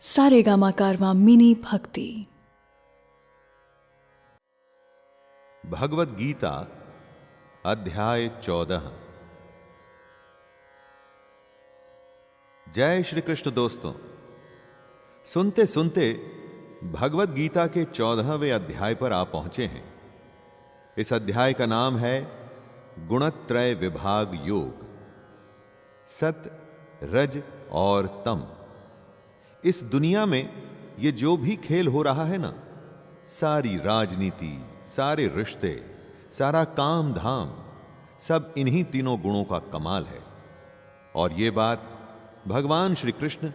सारेगामा कारवां mini भक्ति। भगवत गीता अध्याय 14। जय श्री कृष्ण। दोस्तों, सुनते सुनते भगवत गीता के 14वें अध्याय पर आ पहुंचे हैं। इस अध्याय का नाम है गुणत्रय विभाग योग। सत, रज और तम। इस दुनिया में ये जो भी खेल हो रहा है ना, सारी राजनीति, सारे रिश्ते, सारा काम धाम, सब इन्हीं तीनों गुणों का कमाल है। और ये बात भगवान श्री कृष्ण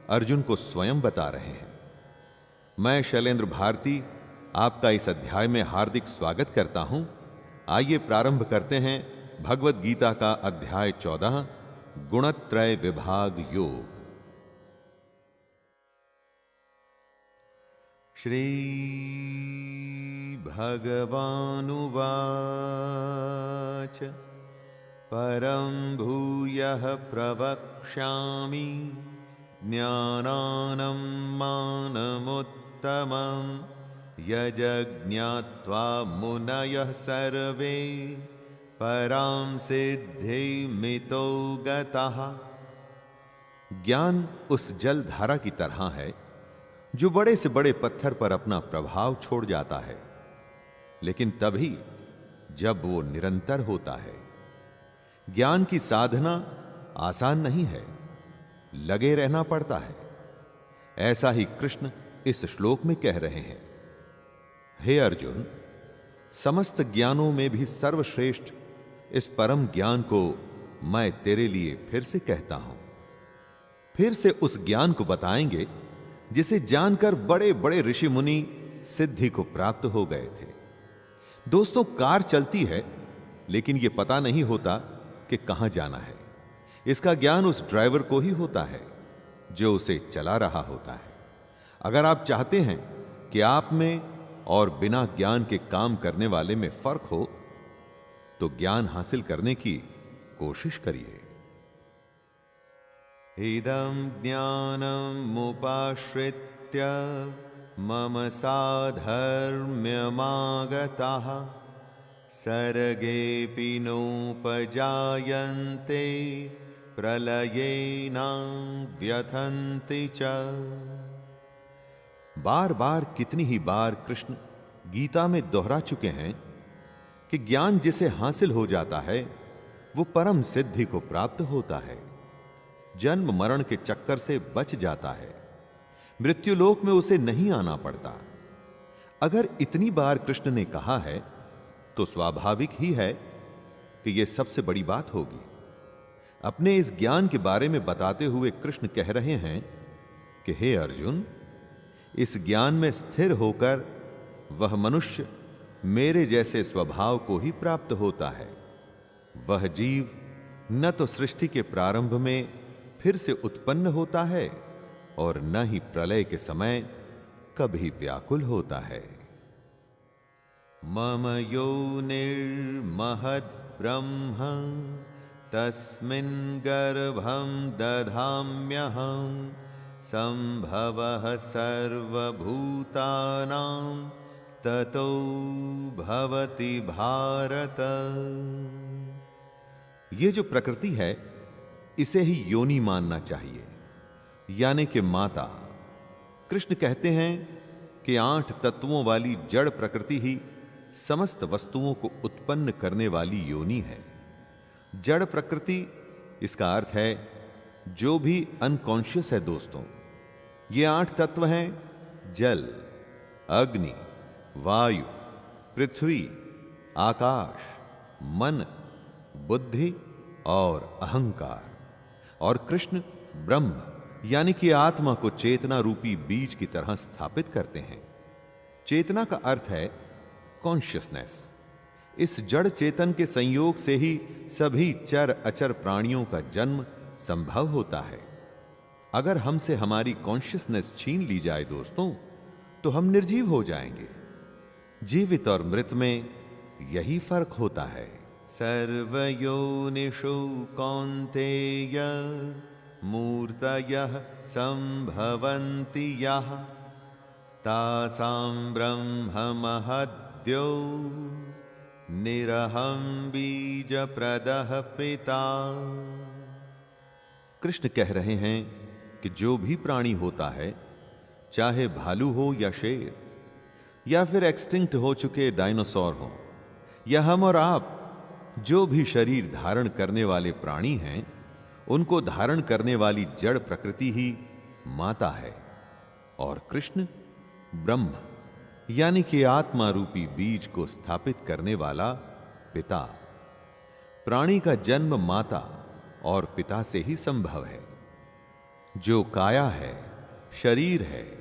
अर्जुन को स्वयं बता रहे हैं। मैं शैलेंद्र भारती आपका इस अध्याय में हार्दिक स्वागत करता हूं। आइए प्रारंभ करते हैं भगवत गीता का अध्याय 14, गुणत्रय विभाग योग। श्री भगवानुवाच परं भूयः प्रवक्ष्यामि ज्ञानानं मानमुत्तमं यज्ञात्वा मुनयः सर्वे परां सिद्धिमितो गतः। ज्ञान उस जल धारा की तरह है जो बड़े से बड़े पत्थर पर अपना प्रभाव छोड़ जाता है, लेकिन तभी जब वो निरंतर होता है। ज्ञान की साधना आसान नहीं है, लगे रहना पड़ता है। ऐसा ही कृष्ण इस श्लोक में कह रहे हैं। हे अर्जुन, समस्त ज्ञानों में भी सर्वश्रेष्ठ इस परम ज्ञान को मैं तेरे लिए फिर से कहता हूं। फिर से उस ज्ञान को बताएंगे जिसे जानकर बड़े बड़े ऋषि मुनि सिद्धि को प्राप्त हो गए थे। दोस्तों, कार चलती है लेकिन यह पता नहीं होता कि कहां जाना है। इसका ज्ञान उस ड्राइवर को ही होता है जो उसे चला रहा होता है। अगर आप चाहते हैं कि आप में और बिना ज्ञान के काम करने वाले में फर्क हो, तो ज्ञान हासिल करने की कोशिश करिए। इदं ज्ञानमुपाश्रित्य मम साधर्म्यमागताः सर्गेऽपि नोपजायन्ते प्रलयेन व्यथन्ति च। बार बार कितनी ही बार कृष्ण गीता में दोहरा चुके हैं कि ज्ञान जिसे हासिल हो जाता है वो परम सिद्धि को प्राप्त होता है, जन्म मरण के चक्कर से बच जाता है, मृत्युलोक में उसे नहीं आना पड़ता। अगर इतनी बार कृष्ण ने कहा है तो स्वाभाविक ही है कि यह सबसे बड़ी बात होगी। अपने इस ज्ञान के बारे में बताते हुए कृष्ण कह रहे हैं कि हे अर्जुन, इस ज्ञान में स्थिर होकर वह मनुष्य मेरे जैसे स्वभाव को ही प्राप्त होता है। वह जीव न तो सृष्टि के प्रारंभ में फिर से उत्पन्न होता है और न ही प्रलय के समय कभी व्याकुल होता है। मम योनिर्महद् ब्रह्म तस्मिन् गर्भं दधाम्यहं संभवः सर्वभूतानां ततो भवति भारत। ये जो प्रकृति है इसे ही योनि मानना चाहिए, यानी कि माता। कृष्ण कहते हैं कि 8 तत्वों वाली जड़ प्रकृति ही समस्त वस्तुओं को उत्पन्न करने वाली योनि है। जड़ प्रकृति, इसका अर्थ है जो भी अनकॉन्शियस है। दोस्तों, ये 8 तत्व हैं: जल, अग्नि, वायु, पृथ्वी, आकाश, मन, बुद्धि और अहंकार। और कृष्ण ब्रह्म यानी कि आत्मा को चेतना रूपी बीज की तरह स्थापित करते हैं। चेतना का अर्थ है कॉन्शियसनेस। इस जड़ चेतन के संयोग से ही सभी चर अचर प्राणियों का जन्म संभव होता है। अगर हमसे हमारी कॉन्शियसनेस छीन ली जाए दोस्तों, तो हम निर्जीव हो जाएंगे। जीवित और मृत में यही फर्क होता है। सर्वयोनिषु कौन्तेय मूर्तयः संभवन्ति यः तासां ब्रह्ममहद्यो निरहं बीजप्रदः पिता। कृष्ण कह रहे हैं कि जो भी प्राणी होता है, चाहे भालू हो या शेर, या फिर एक्सटिंक्ट हो चुके डायनासोर हो, या हम और आप, जो भी शरीर धारण करने वाले प्राणी हैं, उनको धारण करने वाली जड़ प्रकृति ही माता है, और कृष्ण ब्रह्म यानी कि आत्मा रूपी बीज को स्थापित करने वाला पिता। प्राणी का जन्म माता और पिता से ही संभव है। जो काया है, शरीर है,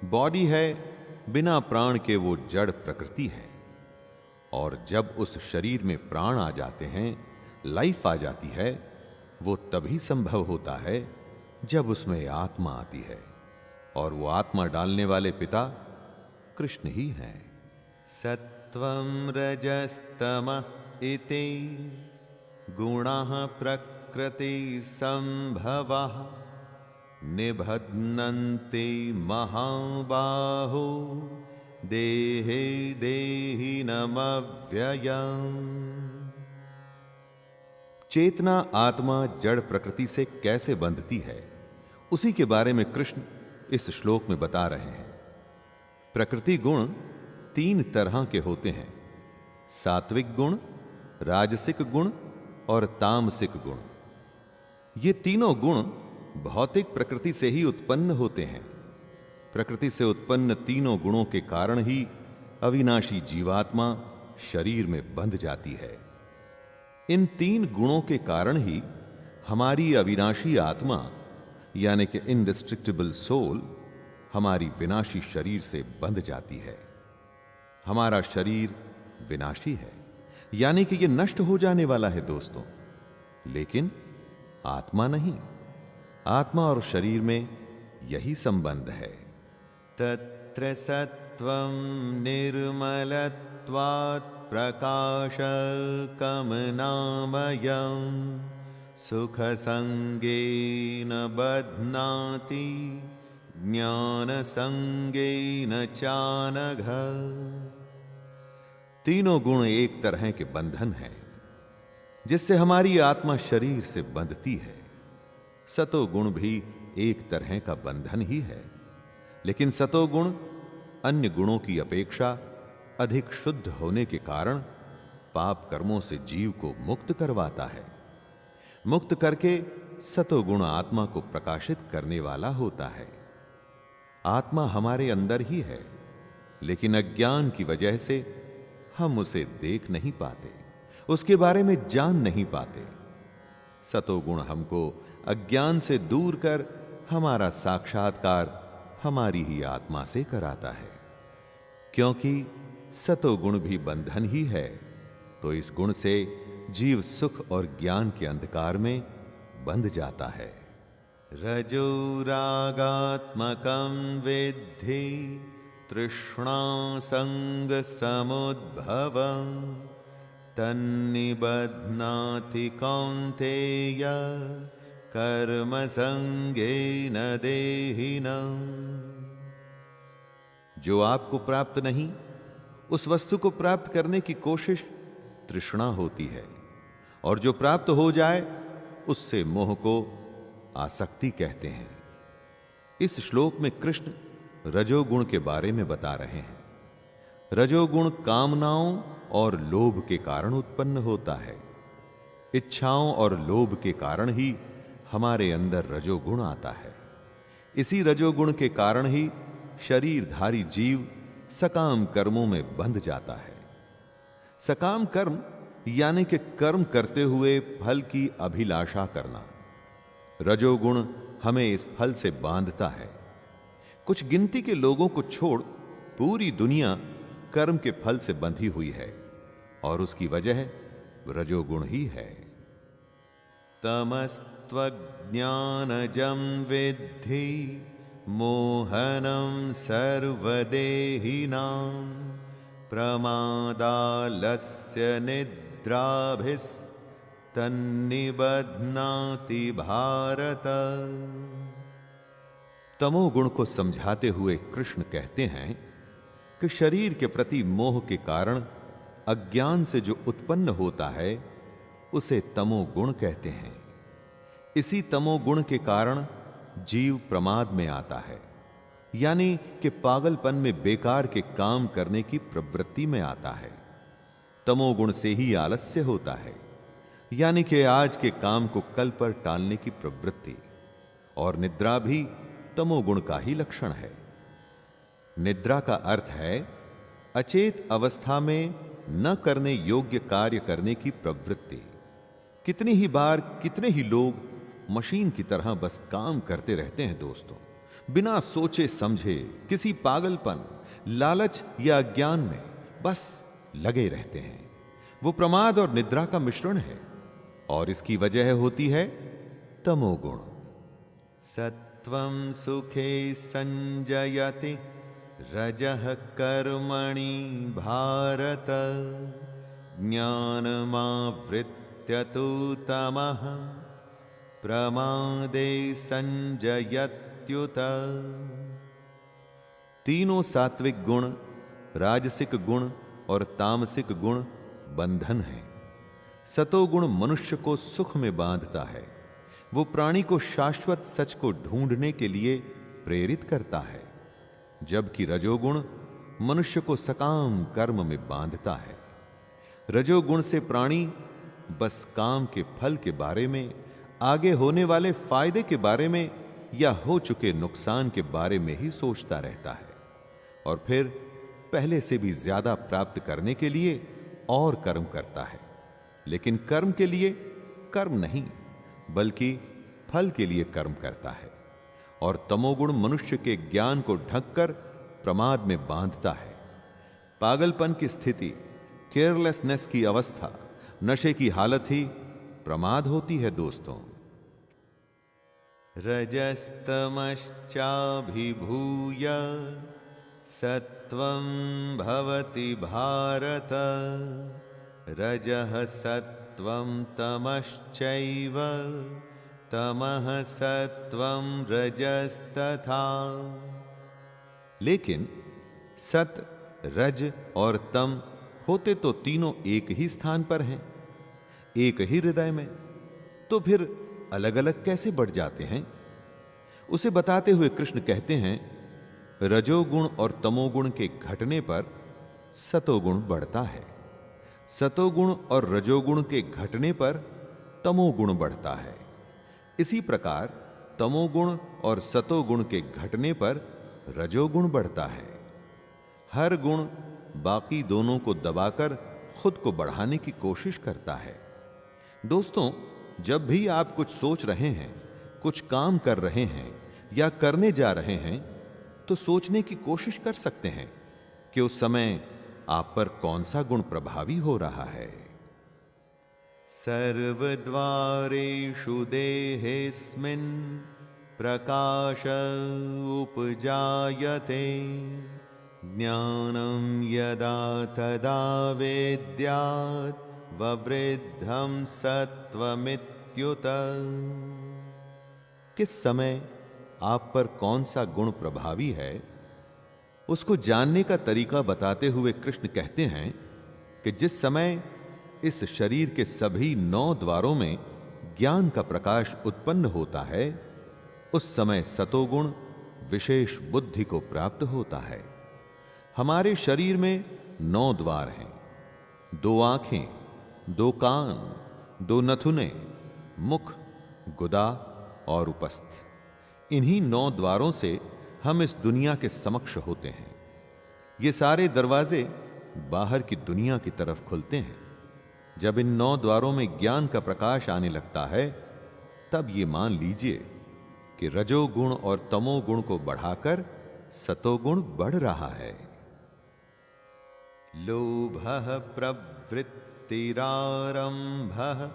बॉडी है, बिना प्राण के वो जड़ प्रकृति है। और जब उस शरीर में प्राण आ जाते हैं, लाइफ आ जाती है, वो तभी संभव होता है जब उसमें आत्मा आती है, और वो आत्मा डालने वाले पिता कृष्ण ही हैं। सत्वं रजस्तमः इति गुणाः प्रकृति संभवाः निबध्नन्ति महाबाहो देहे देहिनमव्ययम्। चेतना आत्मा जड़ प्रकृति से कैसे बंधती है, उसी के बारे में कृष्ण इस श्लोक में बता रहे हैं। प्रकृति गुण 3 तरह के होते हैं: सात्विक गुण, राजसिक गुण और तामसिक गुण। ये तीनों गुण भौतिक प्रकृति से ही उत्पन्न होते हैं। प्रकृति से उत्पन्न तीनों गुणों के कारण ही अविनाशी जीवात्मा शरीर में बंध जाती है। इन 3 गुणों के कारण ही हमारी अविनाशी आत्मा यानी कि इनडिस्ट्रक्टिबल सोल हमारी विनाशी शरीर से बंध जाती है। हमारा शरीर विनाशी है, यानी कि यह नष्ट हो जाने वाला है दोस्तों, लेकिन आत्मा नहीं। आत्मा और शरीर में यही संबंध है। तत्र सत्वं निर्मलत्वात् प्रकाशकमनामयं सुखसंगेन बध्नाति ज्ञानसंगेन चानघ। तीनों गुण एक तरह के बंधन हैं जिससे हमारी आत्मा शरीर से बंधती है। सतोगुण भी एक तरह का बंधन ही है, लेकिन सतोगुण अन्य गुणों की अपेक्षा अधिक शुद्ध होने के कारण पाप कर्मों से जीव को मुक्त करवाता है। मुक्त करके सतोगुण आत्मा को प्रकाशित करने वाला होता है। आत्मा हमारे अंदर ही है, लेकिन अज्ञान की वजह से हम उसे देख नहीं पाते, उसके बारे में जान नहीं पाते। सतोगुण हमको अज्ञान से दूर कर हमारा साक्षात्कार हमारी ही आत्मा से कराता है। क्योंकि सतोगुण भी बंधन ही है, तो इस गुण से जीव सुख और ज्ञान के अंधकार में बंध जाता है। रजोरागात्मकं विद्धि तृष्णा संग समुद्भवं तन्निबध्नाति कौन्तेय कर्म संगेन देहिनम्। जो आपको प्राप्त नहीं, उस वस्तु को प्राप्त करने की कोशिश तृष्णा होती है, और जो प्राप्त हो जाए उससे मोह को आसक्ति कहते हैं। इस श्लोक में कृष्ण रजोगुण के बारे में बता रहे हैं। रजोगुण कामनाओं और लोभ के कारण उत्पन्न होता है। इच्छाओं और लोभ के कारण ही हमारे अंदर रजोगुण आता है। इसी रजोगुण के कारण ही शरीरधारी जीव सकाम कर्मों में बंध जाता है। सकाम कर्म यानी कि कर्म करते हुए फल की अभिलाषा करना। रजोगुण हमें इस फल से बांधता है। कुछ गिनती के लोगों को छोड़ पूरी दुनिया कर्म के फल से बंधी हुई है, और उसकी वजह रजोगुण ही है। तमस्त्वज्ञानजं विद्धि मोहनं सर्वदेहिनां प्रमादालस्य निद्राभिस् तन्निबध्नाति भारत। तमोगुण को समझाते हुए कृष्ण कहते हैं कि शरीर के प्रति मोह के कारण अज्ञान से जो उत्पन्न होता है उसे तमोगुण कहते हैं। इसी तमोगुण के कारण जीव प्रमाद में आता है, यानी कि पागलपन में बेकार के काम करने की प्रवृत्ति में आता है। तमोगुण से ही आलस्य होता है, यानी कि आज के काम को कल पर टालने की प्रवृत्ति। और निद्रा भी तमोगुण का ही लक्षण है। निद्रा का अर्थ है अचेत अवस्था में न करने योग्य कार्य करने की प्रवृत्ति। कितनी ही बार कितने ही लोग मशीन की तरह बस काम करते रहते हैं दोस्तों, बिना सोचे समझे, किसी पागलपन, लालच या अज्ञान में बस लगे रहते हैं। वो प्रमाद और निद्रा का मिश्रण है और इसकी वजह होती है तमोगुण। सत्वं सुखे संजयति रजः कर्मणि भारत, ज्ञानमावृत्य तु तमः प्रमादे संजयत्युत। तीनों सात्विक गुण, राजसिक गुण और तामसिक गुण बंधन है। सतोगुण मनुष्य को सुख में बांधता है। वो प्राणी को शाश्वत सच को ढूंढने के लिए प्रेरित करता है, जबकि रजोगुण मनुष्य को सकाम कर्म में बांधता है। रजोगुण से प्राणी बस काम के फल के बारे में, आगे होने वाले फायदे के बारे में या हो चुके नुकसान के बारे में ही सोचता रहता है और फिर पहले से भी ज्यादा प्राप्त करने के लिए और कर्म करता है। लेकिन कर्म के लिए कर्म नहीं, बल्कि फल के लिए कर्म करता है। और तमोगुण मनुष्य के ज्ञान को ढककर प्रमाद में बांधता है। पागलपन की स्थिति, केयरलेसनेस की अवस्था, नशे की हालत ही प्रमाद होती है दोस्तों। रजस्तमश्चाभिभूय सत्वं भवति भारत, रजः सत्वं तमश्चैव तमः सत्वं रजस्तथा। लेकिन सत, रज और तम होते तो तीनों एक ही स्थान पर हैं, एक ही हृदय में, तो फिर अलग अलग कैसे बढ़ जाते हैं? उसे बताते हुए कृष्ण कहते हैं, रजोगुण और तमोगुण के घटने पर सतोगुण बढ़ता है, सतोगुण और रजोगुण के घटने पर तमोगुण बढ़ता है। इसी प्रकार तमोगुण और सतोगुण के घटने पर रजोगुण बढ़ता है। हर गुण बाकी दोनों को दबाकर खुद को बढ़ाने की कोशिश करता है। दोस्तों, जब भी आप कुछ सोच रहे हैं, कुछ काम कर रहे हैं या करने जा रहे हैं, तो सोचने की कोशिश कर सकते हैं कि उस समय आप पर कौन सा गुण प्रभावी हो रहा है। सर्वद्वारेषु देहेऽस्मिन् प्रकाश उपजायते, ज्ञानं यदा तदा वेद्यात् ववृद्धं सत्वमित्युत। किस समय आप पर कौन सा गुण प्रभावी है, उसको जानने का तरीका बताते हुए कृष्ण कहते हैं कि जिस समय इस शरीर के सभी 9 द्वारों में ज्ञान का प्रकाश उत्पन्न होता है, उस समय सतोगुण विशेष बुद्धि को प्राप्त होता है। हमारे शरीर में 9 द्वार हैं, 2 आंखें, 2 कान, 2 नथुने, मुख, गुदा और उपस्थ। इन्हीं 9 द्वारों से हम इस दुनिया के समक्ष होते हैं। ये सारे दरवाजे बाहर की दुनिया की तरफ खुलते हैं। जब इन 9 द्वारों में ज्ञान का प्रकाश आने लगता है, तब ये मान लीजिए कि रजोगुण और तमोगुण को बढ़ाकर सतोगुण बढ़ रहा है। लोभः प्रवृत्तिरारम्भः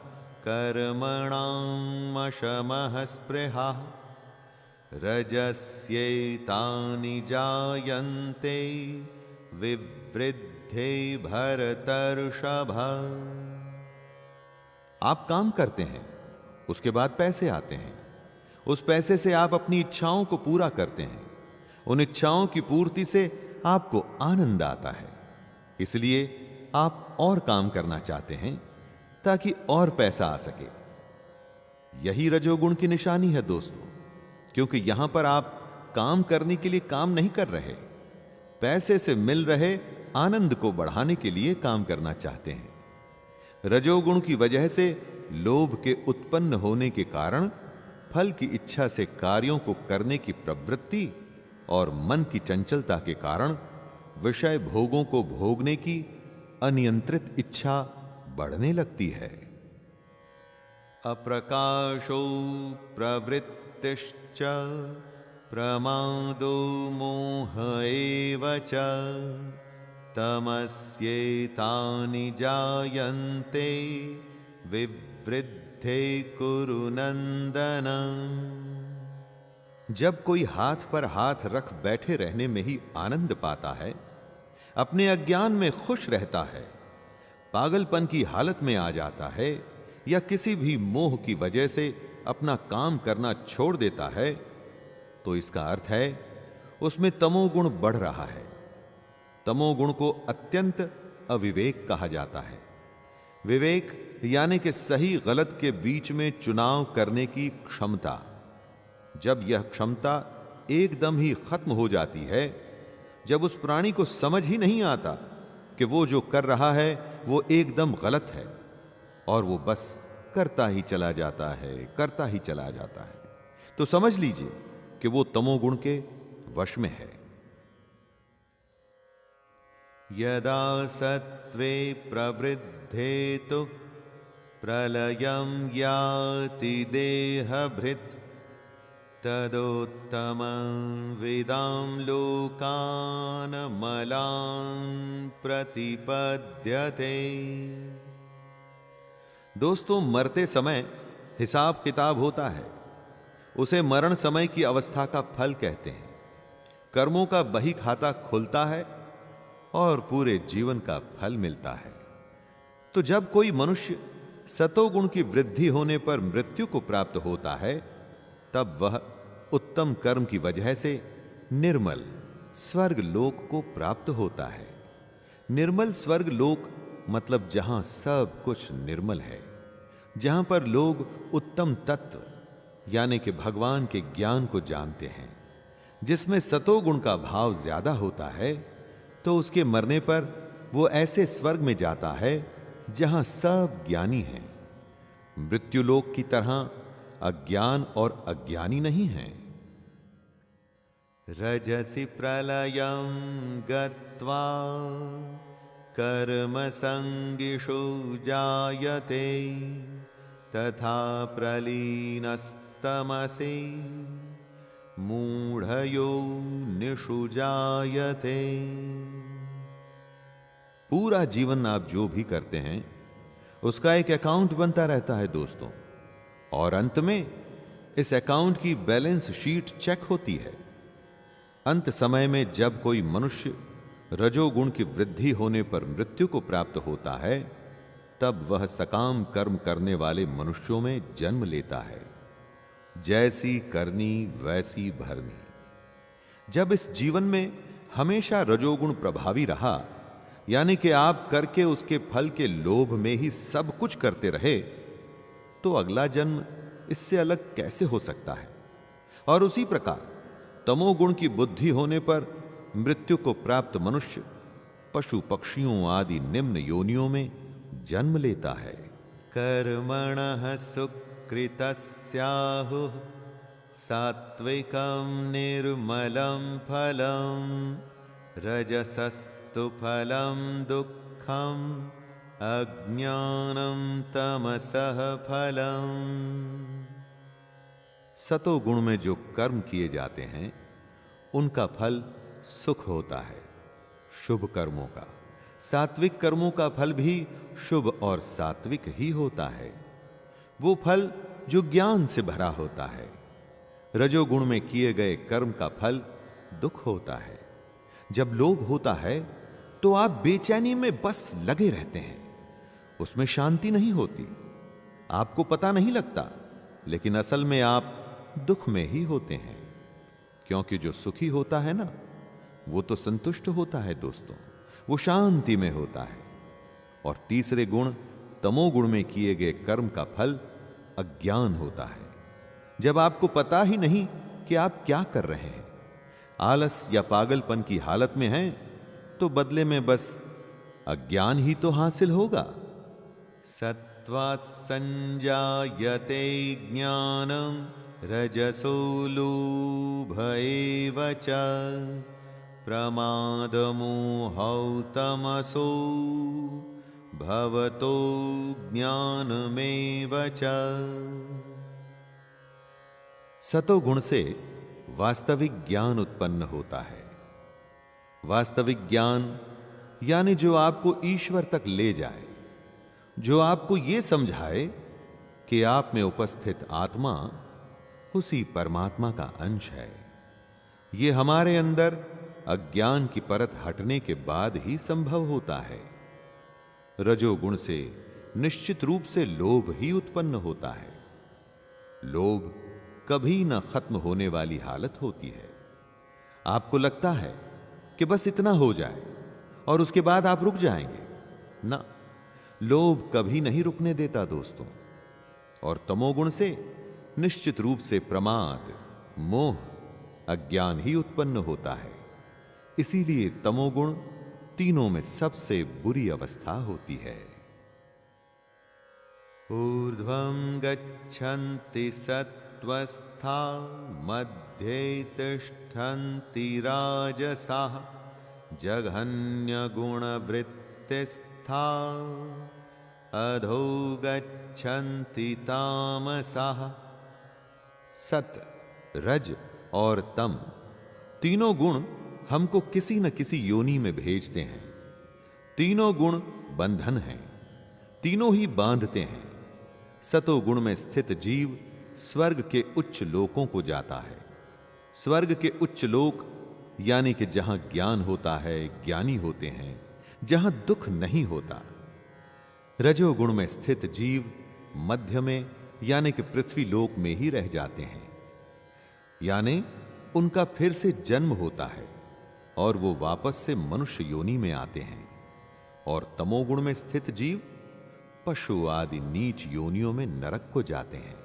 कर्मणाम् अशमः स्पृहा, रजस्यैतानि जायन्ते विवृद्धे भरतर्षभ। आप काम करते हैं, उसके बाद पैसे आते हैं। उस पैसे से आप अपनी इच्छाओं को पूरा करते हैं। उन इच्छाओं की पूर्ति से आपको आनंद आता है, इसलिए आप और काम करना चाहते हैं ताकि और पैसा आ सके। यही रजोगुण की निशानी है दोस्तों, क्योंकि यहां पर आप काम करने के लिए काम नहीं कर रहे, पैसे से मिल रहे आनंद को बढ़ाने के लिए काम करना चाहते हैं। रजोगुण की वजह से लोभ के उत्पन्न होने के कारण फल की इच्छा से कार्यों को करने की प्रवृत्ति और मन की चंचलता के कारण विषय भोगों को भोगने की अनियंत्रित इच्छा बढ़ने लगती है। अप्रकाशो प्रवृत्तिश्च प्रमादो मोह एव च तमस्येतानि जायन्ते विवृद्धे कुरु नंदन। जब कोई हाथ पर हाथ रख बैठे रहने में ही आनंद पाता है, अपने अज्ञान में खुश रहता है, पागलपन की हालत में आ जाता है या किसी भी मोह की वजह से अपना काम करना छोड़ देता है, तो इसका अर्थ है उसमें तमोगुण बढ़ रहा है। तमोगुण को अत्यंत अविवेक कहा जाता है। विवेक यानी कि सही गलत के बीच में चुनाव करने की क्षमता। जब यह क्षमता एकदम ही खत्म हो जाती है, जब उस प्राणी को समझ ही नहीं आता कि वो जो कर रहा है वो एकदम गलत है और वो बस करता ही चला जाता है, करता ही चला जाता है, तो समझ लीजिए कि वो तमोगुण के वश में है। यदा सत्वे प्रवृद्धे तो प्रलयं याति देहभृत् तदोत्तमं विदां लोकान् मलान् प्रतिपद्यते। दोस्तों, मरते समय हिसाब किताब होता है, उसे मरण समय की अवस्था का फल कहते हैं। कर्मों का बही खाता खुलता है और पूरे जीवन का फल मिलता है। तो जब कोई मनुष्य सतोगुण की वृद्धि होने पर मृत्यु को प्राप्त होता है, तब वह उत्तम कर्म की वजह से निर्मल स्वर्ग लोक को प्राप्त होता है। निर्मल स्वर्ग लोक मतलब जहां सब कुछ निर्मल है, जहां पर लोग उत्तम तत्व यानी कि भगवान के ज्ञान को जानते हैं। जिसमें सतोगुण का भाव ज्यादा होता है, तो उसके मरने पर वो ऐसे स्वर्ग में जाता है जहां सब ज्ञानी हैं। मृत्युलोक की तरह अज्ञान और अज्ञानी नहीं हैं। रजसि प्रलयं गत्वा कर्म संगिषु जायते तथा प्रलीनस्तमसि मूढ़यो निषु जायते। पूरा जीवन आप जो भी करते हैं उसका एक अकाउंट बनता रहता है दोस्तों, और अंत में इस अकाउंट की बैलेंस शीट चेक होती है। अंत समय में जब कोई मनुष्य रजोगुण की वृद्धि होने पर मृत्यु को प्राप्त होता है, तब वह सकाम कर्म करने वाले मनुष्यों में जन्म लेता है। जैसी करनी वैसी भरनी। जब इस जीवन में हमेशा रजोगुण प्रभावी रहा, यानी कि आप करके उसके फल के लोभ में ही सब कुछ करते रहे, तो अगला जन्म इससे अलग कैसे हो सकता है। और उसी प्रकार तमोगुण की बुद्धि होने पर मृत्यु को प्राप्त मनुष्य पशु पक्षियों आदि निम्न योनियों में जन्म लेता है। कर्मणः सुकृतस्याहुः सात्विकं निर्मलं फलं रजसस्तु फलं दुःखम् अज्ञानं तमसः फलम्। सतोगुण में जो कर्म किए जाते हैं उनका फल सुख होता है, शुभ कर्मों का। सात्विक कर्मों का फल भी शुभ और सात्विक ही होता है। वो फल जो ज्ञान से भरा होता है। रजोगुण में किए गए कर्म का फल दुख होता है। जब लोभ होता है तो आप बेचैनी में बस लगे रहते हैं, उसमें शांति नहीं होती। आपको पता नहीं लगता, लेकिन असल में आप दुख में ही होते हैं। क्योंकि जो सुखी होता है ना, वो तो संतुष्ट होता है दोस्तों, वो शांति में होता है। और तीसरे गुण तमोगुण में किए गए कर्म का फल अज्ञान होता है। जब आपको पता ही नहीं कि आप क्या कर रहे हैं, आलस या पागलपन की हालत में हैं, तो बदले में बस अज्ञान ही तो हासिल होगा। सत्त्वात् संजायते ज्ञानम रजसो लोभ एव च प्रमादमोहौ तमसो भवतो ज्ञानमेव च। सतोगुण से वास्तविक ज्ञान उत्पन्न होता है। वास्तविक ज्ञान यानी जो आपको ईश्वर तक ले जाए, जो आपको यह समझाए कि आप में उपस्थित आत्मा उसी परमात्मा का अंश है। यह हमारे अंदर अज्ञान की परत हटने के बाद ही संभव होता है। रजोगुण से निश्चित रूप से लोभ ही उत्पन्न होता है। लोभ कभी न खत्म होने वाली हालत होती है। आपको लगता है कि बस इतना हो जाए और उसके बाद आप रुक जाएंगे। ना, लोभ कभी नहीं रुकने देता दोस्तों। और तमोगुण से निश्चित रूप से प्रमाद, मोह, अज्ञान ही उत्पन्न होता है। इसीलिए तमोगुण तीनों में सबसे बुरी अवस्था होती है। ऊर्ध्वं गच्छन्ति सत्त्वस्था मध्ये तिष्ठन्ति राजसाः जघन्यगुणवृत्तिस्था अधो गच्छन्ति तामसाः। सत, रज और तम तीनों गुण हमको किसी न किसी योनि में भेजते हैं। तीनों गुण बंधन हैं, तीनों ही बांधते हैं। सतोगुण में स्थित जीव स्वर्ग के उच्च लोकों को जाता है। स्वर्ग के उच्च लोक यानी कि जहां ज्ञान होता है, ज्ञानी होते हैं, जहां दुख नहीं होता। रजोगुण में स्थित जीव मध्य में यानी कि पृथ्वी लोक में ही रह जाते हैं, यानी उनका फिर से जन्म होता है और वो वापस से मनुष्य योनि में आते हैं। और तमोगुण में स्थित जीव पशु आदि नीच योनियों में नरक को जाते हैं।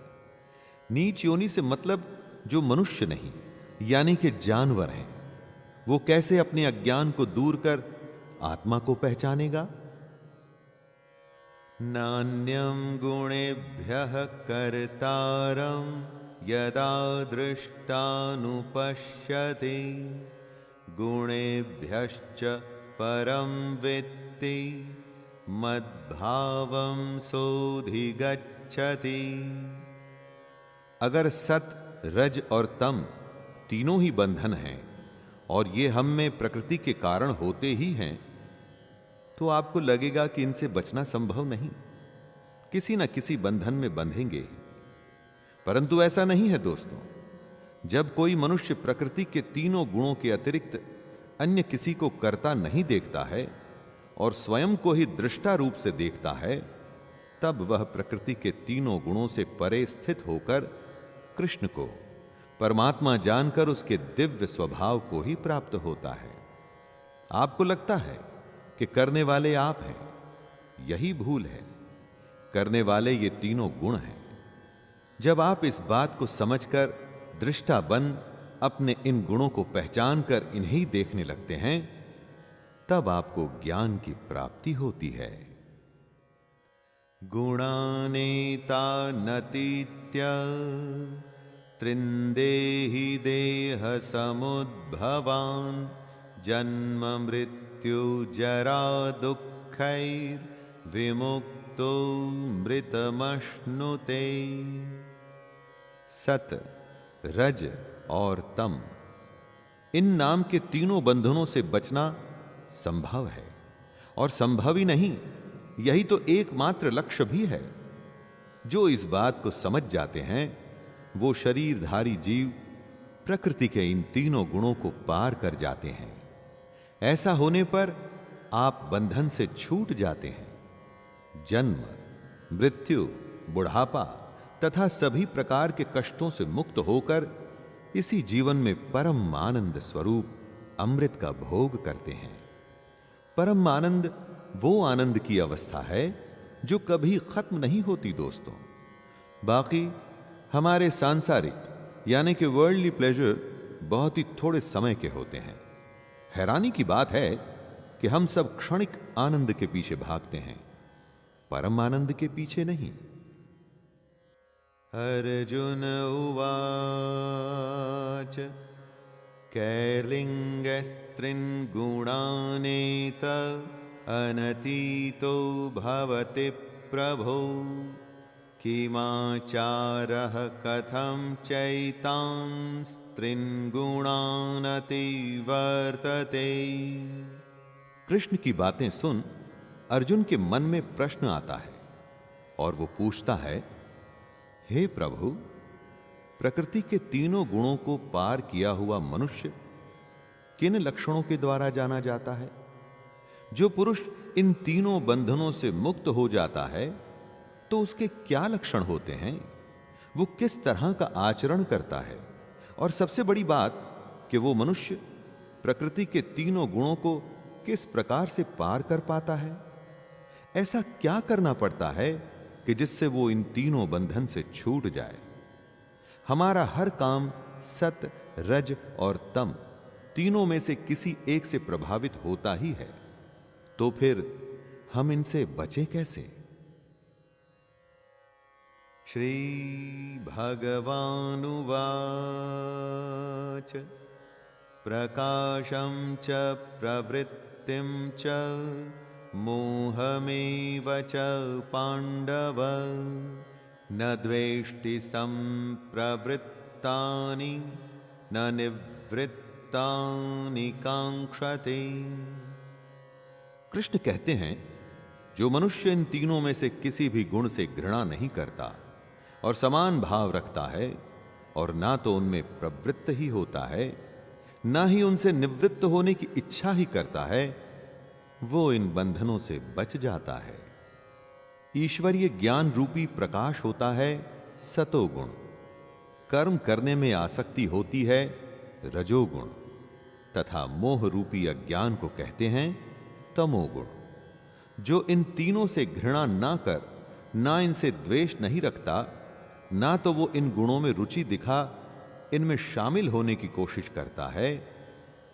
नीच योनि से मतलब जो मनुष्य नहीं यानी कि जानवर हैं, वो कैसे अपने अज्ञान को दूर कर आत्मा को पहचानेगा? नान्यं गुणेभ्यः कर्तारं यदा दृष्टानुपश्यति गुणेभ्यश्च परं वित्ति मद्भावं सोऽधिगच्छति। अगर सत, रज और तम तीनों ही बंधन हैं और ये हम में प्रकृति के कारण होते ही हैं, तो आपको लगेगा कि इनसे बचना संभव नहीं, किसी न किसी बंधन में बंधेंगे। परंतु ऐसा नहीं है दोस्तों। जब कोई मनुष्य प्रकृति के तीनों गुणों के अतिरिक्त अन्य किसी को करता नहीं देखता है और स्वयं को ही दृष्टा रूप से देखता है, तब वह प्रकृति के तीनों गुणों से परे स्थित होकर कृष्ण को, परमात्मा जानकर उसके दिव्य स्वभाव को ही प्राप्त होता है। आपको लगता है कि करने वाले आप हैं, यही भूल है। करने वाले ये तीनों गुण हैं। जब आप इस बात को समझकर दृष्टा बन अपने इन गुणों को पहचान कर इन्हें देखने लगते हैं, तब आपको ज्ञान की प्राप्ति होती है। गुणानेतानतीत्य त्रिन्देहि देह समुद्भवान् जन्म मृत्यु जरा दुःखैर्विमुक्तो मृतमश्नुते। सत, रज और तम इन नाम के तीनों बंधनों से बचना संभव है। और संभव ही नहीं, यही तो एकमात्र लक्ष्य भी है। जो इस बात को समझ जाते हैं, वो शरीरधारी जीव प्रकृति के इन तीनों गुणों को पार कर जाते हैं। ऐसा होने पर आप बंधन से छूट जाते हैं। जन्म, मृत्यु बुढ़ापा तथा सभी प्रकार के कष्टों से मुक्त होकर इसी जीवन में परम आनंद स्वरूप अमृत का भोग करते हैं। परम आनंद वो आनंद की अवस्था है जो कभी खत्म नहीं होती दोस्तों। बाकी हमारे सांसारिक यानी कि वर्ल्डली प्लेजर बहुत ही थोड़े समय के होते हैं। हैरानी की बात है कि हम सब क्षणिक आनंद के पीछे भागते हैं, परम आनंद के पीछे नहीं। अर्जुन उवाच कैर्लिङ्गस्त्रीन् गुणानेत अनतीतो भवति प्रभो किमाचारः कथं चैतांस्त्रीन् गुणानतिवर्तते। कृष्ण की बातें सुन अर्जुन के मन में प्रश्न आता है और वो पूछता है, हे प्रभु, प्रकृति के तीनों गुणों को पार किया हुआ मनुष्य किन लक्षणों के द्वारा जाना जाता है? जो पुरुष इन तीनों बंधनों से मुक्त हो जाता है तो उसके क्या लक्षण होते हैं? वो किस तरह का आचरण करता है? और सबसे बड़ी बात कि वो मनुष्य प्रकृति के तीनों गुणों को किस प्रकार से पार कर पाता है? ऐसा क्या करना पड़ता है कि जिससे वो इन तीनों बंधन से छूट जाए? हमारा हर काम सत, रज और तम तीनों में से किसी एक से प्रभावित होता ही है, तो फिर हम इनसे बचे कैसे? श्री भगवानुवाच प्रकाशं च प्रवृत्तिं च मोहमेव च पाण्डव न द्वेष्टि संप्रवृत्तानि न निवृत्तानि कांक्षते। कृष्ण कहते हैं, जो मनुष्य इन तीनों में से किसी भी गुण से घृणा नहीं करता और समान भाव रखता है और ना तो उनमें प्रवृत्त ही होता है ना ही उनसे निवृत्त होने की इच्छा ही करता है, वो इन बंधनों से बच जाता है। ईश्वरीय ज्ञान रूपी प्रकाश होता है सतोगुण, कर्म करने में आसक्ति होती है रजोगुण, तथा मोह रूपी अज्ञान को कहते हैं तमोगुण। जो इन तीनों से घृणा ना कर, ना इनसे द्वेष नहीं रखता, ना तो वो इन गुणों में रुचि दिखा इनमें शामिल होने की कोशिश करता है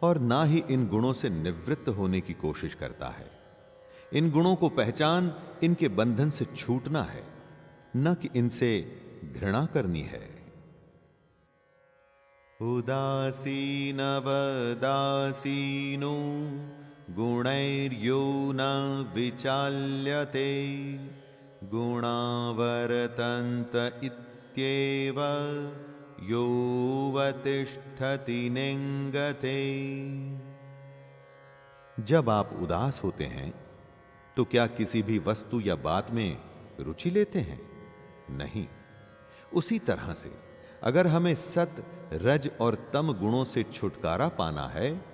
और ना ही इन गुणों से निवृत्त होने की कोशिश करता है। इन गुणों को पहचान इनके बंधन से छूटना है, न कि इनसे घृणा करनी है। उदासीनवदासीनो गुणैर्यो न विचाल्यते गुणावर्तन्त इत्येव योऽवतिष्ठति निंगते। जब आप उदास होते हैं तो क्या किसी भी वस्तु या बात में रुचि लेते हैं? नहीं। उसी तरह से अगर हमें सत, रज और तम गुणों से छुटकारा पाना है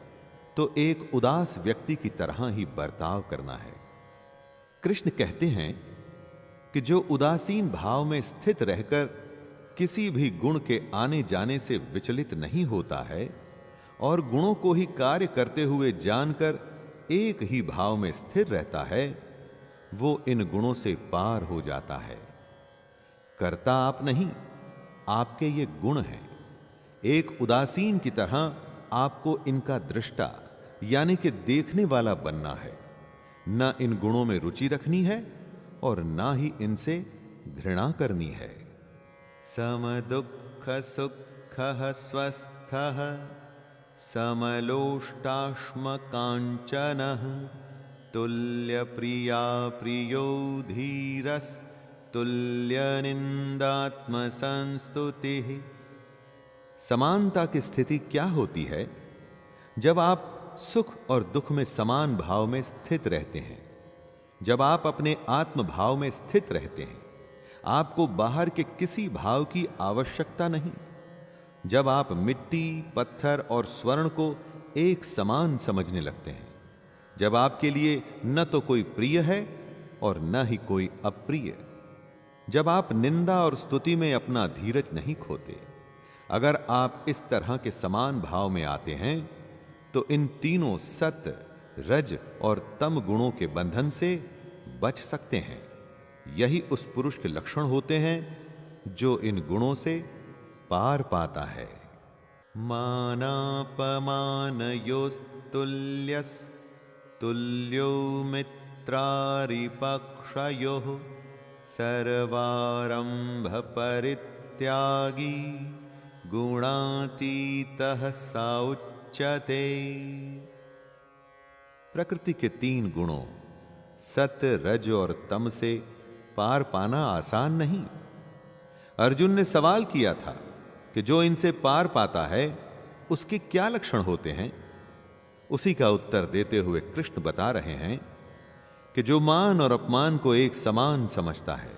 तो एक उदास व्यक्ति की तरह ही बर्ताव करना है। कृष्ण कहते हैं कि जो उदासीन भाव में स्थित रहकर किसी भी गुण के आने जाने से विचलित नहीं होता है और गुणों को ही कार्य करते हुए जानकर एक ही भाव में स्थिर रहता है, वो इन गुणों से पार हो जाता है। कर्ता आप नहीं, आपके ये गुण हैं। एक उदासीन की तरह आपको इनका दृष्टा यानी कि देखने वाला बनना है। न इन गुणों में रुचि रखनी है और ना ही इनसे घृणा करनी है। समदुःख सुखः स्वस्थः समलोष्टाश्म काञ्चनः तुल्यप्रिया प्रियो धीरस् तुल्यनिन्दात्मसंस्तुतिः। समानता की स्थिति क्या होती है? जब आप सुख और दुख में समान भाव में स्थित रहते हैं, जब आप अपने आत्म भाव में स्थित रहते हैं, आपको बाहर के किसी भाव की आवश्यकता नहीं। जब आप मिट्टी, पत्थर और स्वर्ण को एक समान समझने लगते हैं, जब आपके लिए न तो कोई प्रिय है और न ही कोई अप्रिय, जब आप निंदा और स्तुति में अपना धीरज नहीं खोते, अगर आप इस तरह के समान भाव में आते हैं, तो इन तीनों सत, रज और तम गुणों के बंधन से बच सकते हैं। यही उस पुरुष के लक्षण होते हैं जो इन गुणों से पार पाता है। मानापमानयोस्तुल्यस् तुल्यो मित्रारिपक्षयोः सर्वारंभ परित्यागी गुणातीतः स उच्यते। प्रकृति के तीन गुणों सत, रज और तम से पार पाना आसान नहीं। अर्जुन ने सवाल किया था कि जो इनसे पार पाता है उसके क्या लक्षण होते हैं। उसी का उत्तर देते हुए कृष्ण बता रहे हैं कि जो मान और अपमान को एक समान समझता है,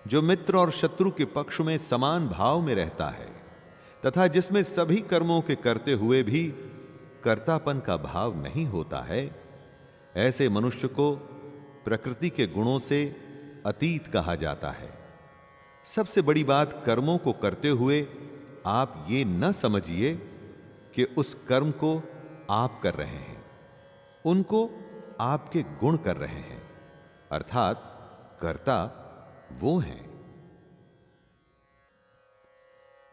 जो मित्र और शत्रु के पक्ष में समान भाव में रहता है तथा जिसमें सभी कर्मों के करते हुए भी कर्तापन का भाव नहीं होता है, ऐसे मनुष्य को प्रकृति के गुणों से अतीत कहा जाता है। सबसे बड़ी बात, कर्मों को करते हुए आप ये न समझिए कि उस कर्म को आप कर रहे हैं, उनको आपके गुण कर रहे हैं, अर्थात कर्ता वो हैं।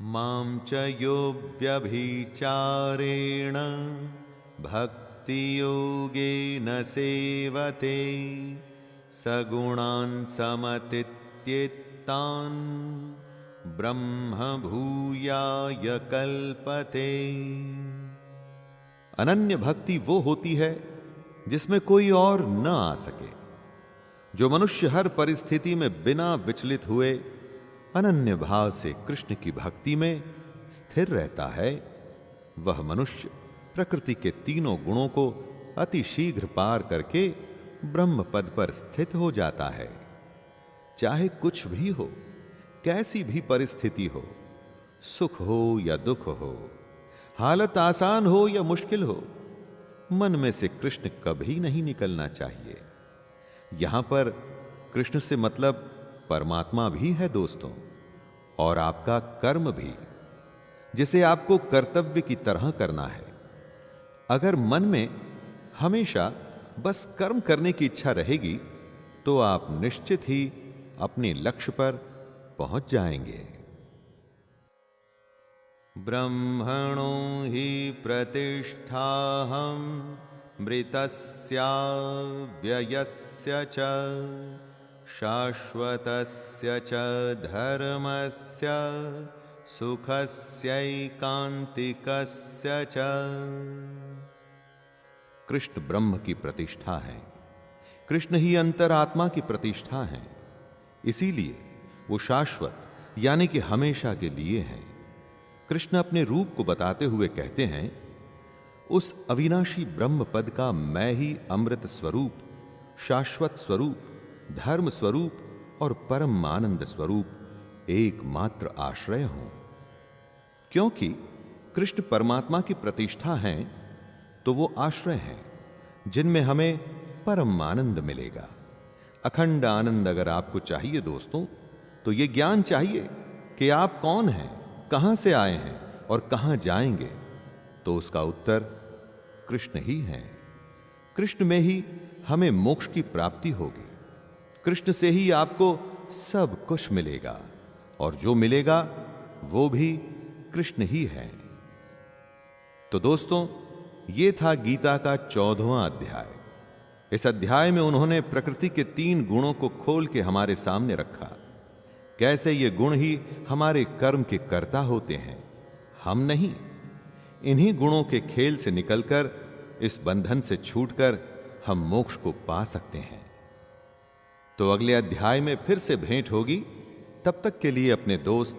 मां च यो व्यभिचारेण भक्ति योगेन सेवते सगुणान् समतीत्येतान् ब्रह्म भूयाय कल्पते। अनन्य भक्ति वो होती है जिसमें कोई और न आ सके। जो मनुष्य हर परिस्थिति में बिना विचलित हुए अनन्य भाव से कृष्ण की भक्ति में स्थिर रहता है, वह मनुष्य प्रकृति के तीनों गुणों को अति शीघ्र पार करके ब्रह्म पद पर स्थित हो जाता है। चाहे कुछ भी हो, कैसी भी परिस्थिति हो, सुख हो या दुख हो, हालत आसान हो या मुश्किल हो, मन में से कृष्ण कभी नहीं निकलना चाहिए। यहां पर कृष्ण से मतलब परमात्मा भी है दोस्तों, और आपका कर्म भी, जिसे आपको कर्तव्य की तरह करना है। अगर मन में हमेशा बस कर्म करने की इच्छा रहेगी तो आप निश्चित ही अपने लक्ष्य पर पहुंच जाएंगे। ब्रह्मणो हि प्रतिष्ठाहं मृतस्य व्ययस्य च शाश्वतस्य च धर्मस्य सुखस्यैकान्तिकस्य च। कृष्ण ब्रह्म की प्रतिष्ठा है, कृष्ण ही अंतरात्मा की प्रतिष्ठा है, इसीलिए वो शाश्वत यानी कि हमेशा के लिए हैं। कृष्ण अपने रूप को बताते हुए कहते हैं, उस अविनाशी ब्रह्म पद का मैं ही अमृत स्वरूप, शाश्वत स्वरूप, धर्म स्वरूप और परम आनंद स्वरूप एकमात्र आश्रय हूं। क्योंकि कृष्ण परमात्मा की प्रतिष्ठा हैं, तो वो आश्रय हैं जिनमें हमें परम आनंद मिलेगा। अखंड आनंद अगर आपको चाहिए दोस्तों, तो ये ज्ञान चाहिए कि आप कौन हैं, कहां से आए हैं और कहां जाएंगे, तो उसका उत्तर कृष्ण ही है। कृष्ण में ही हमें मोक्ष की प्राप्ति होगी, कृष्ण से ही आपको सब कुछ मिलेगा, और जो मिलेगा वो भी कृष्ण ही है। तो दोस्तों, ये था गीता का 14वां अध्याय। इस अध्याय में उन्होंने प्रकृति के 3 गुणों को खोल के हमारे सामने रखा। कैसे ये गुण ही हमारे कर्म के कर्ता होते हैं, हम नहीं। इन्हीं गुणों के खेल से निकलकर, इस बंधन से छूटकर हम मोक्ष को पा सकते हैं। तो अगले अध्याय में फिर से भेंट होगी। तब तक के लिए अपने दोस्त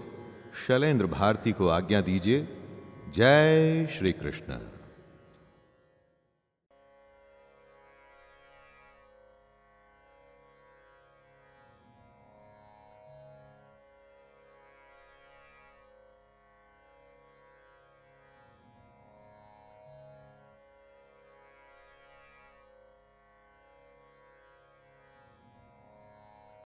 शैलेंद्र भारती को आज्ञा दीजिए। जय श्री कृष्ण।